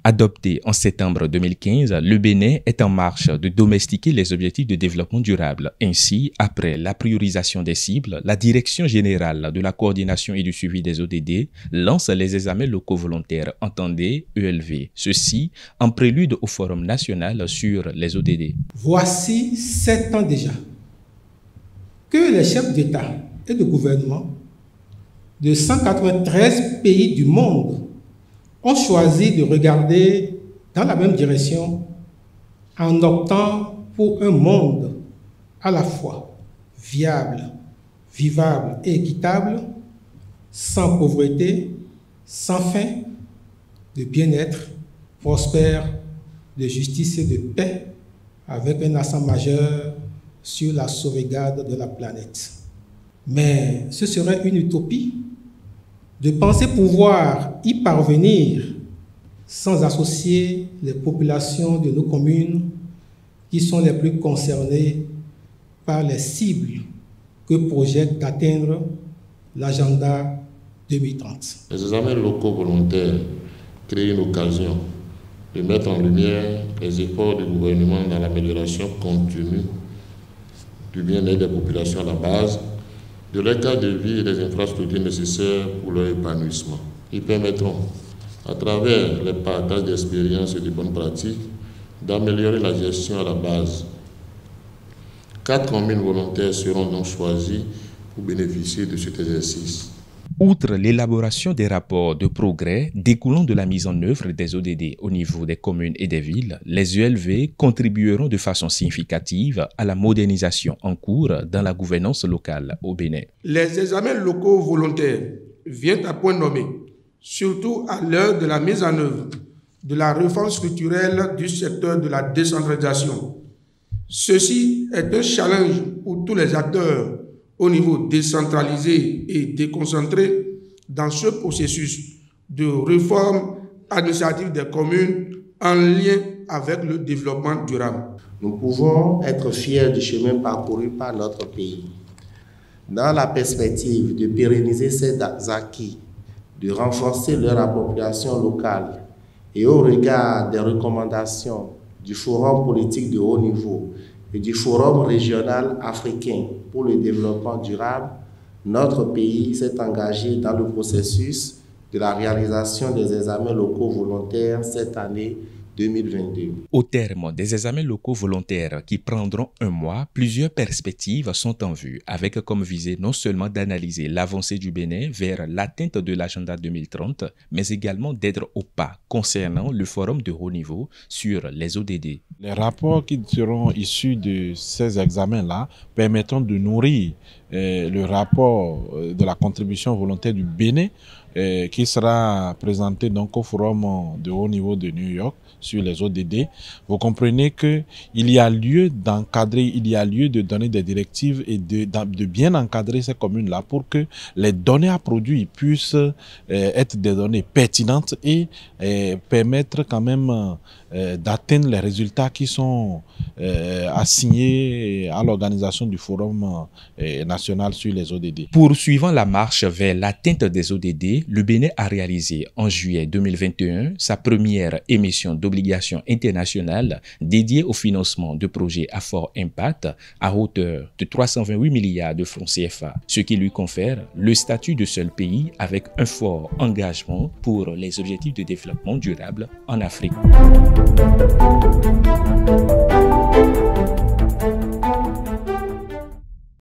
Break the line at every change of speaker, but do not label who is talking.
Adopté en septembre 2015, le Bénin est en marche de domestiquer les objectifs de développement durable. Ainsi, après la priorisation des cibles, la Direction générale de la coordination et du suivi des ODD lance les examens locaux volontaires entendés ELV. Ceci en prélude au Forum national sur les ODD.
Voici 7 ans déjà que les chefs d'État et de gouvernement de 193 pays du monde ont choisi de regarder dans la même direction en optant pour un monde à la fois viable, vivable et équitable, sans pauvreté, sans faim, de bien-être, prospère, de justice et de paix, avec un accent majeur sur la sauvegarde de la planète. Mais ce serait une utopie de penser pouvoir y parvenir sans associer les populations de nos communes qui sont les plus concernées par les cibles que projette d'atteindre l'agenda 2030.
Les examens locaux volontaires créent une occasion de mettre en lumière les efforts du gouvernement dans l'amélioration continue du bien-être des populations à la base, de leur cadre de vie et des infrastructures nécessaires pour leur épanouissement. Ils permettront, à travers les partages d'expériences et de bonnes pratiques, d'améliorer la gestion à la base. 4 communes volontaires seront donc choisies pour bénéficier de cet exercice.
Outre l'élaboration des rapports de progrès découlant de la mise en œuvre des ODD au niveau des communes et des villes, les ELV contribueront de façon significative à la modernisation en cours dans la gouvernance locale au Bénin.
Les examens locaux volontaires viennent à point nommé, surtout à l'heure de la mise en œuvre de la réforme structurelle du secteur de la décentralisation. Ceci est un challenge pour tous les acteurs au niveau décentralisé et déconcentré dans ce processus de réforme administrative des communes en lien avec le développement durable.
Nous pouvons être fiers du chemin parcouru par notre pays. Dans la perspective de pérenniser ces acquis, de renforcer leur appropriation locale et au regard des recommandations du Forum politique de haut niveau et du Forum régional africain pour le développement durable, notre pays s'est engagé dans le processus de la réalisation des examens locaux volontaires cette année 2022.
Au terme des examens locaux volontaires qui prendront un mois, plusieurs perspectives sont en vue, avec comme visée non seulement d'analyser l'avancée du Bénin vers l'atteinte de l'agenda 2030, mais également d'être au pas concernant le forum de haut niveau sur les ODD.
Les rapports qui seront issus de ces examens-là permettront de nourrir le rapport de la contribution volontaire du Bénin qui sera présenté donc au forum de haut niveau de New York sur les ODD. Vous comprenez qu'il y a lieu d'encadrer, il y a lieu de donner des directives et de bien encadrer ces communes-là pour que les données à produire puissent être des données pertinentes et permettre quand même d'atteindre les résultats qui sont assignés à l'organisation du Forum national sur les ODD.
Poursuivant la marche vers l'atteinte des ODD, le Bénin a réalisé en juillet 2021 sa première émission d'obligations internationales dédiée au financement de projets à fort impact à hauteur de 328 milliards de francs CFA, ce qui lui confère le statut de seul pays avec un fort engagement pour les objectifs de développement durable en Afrique.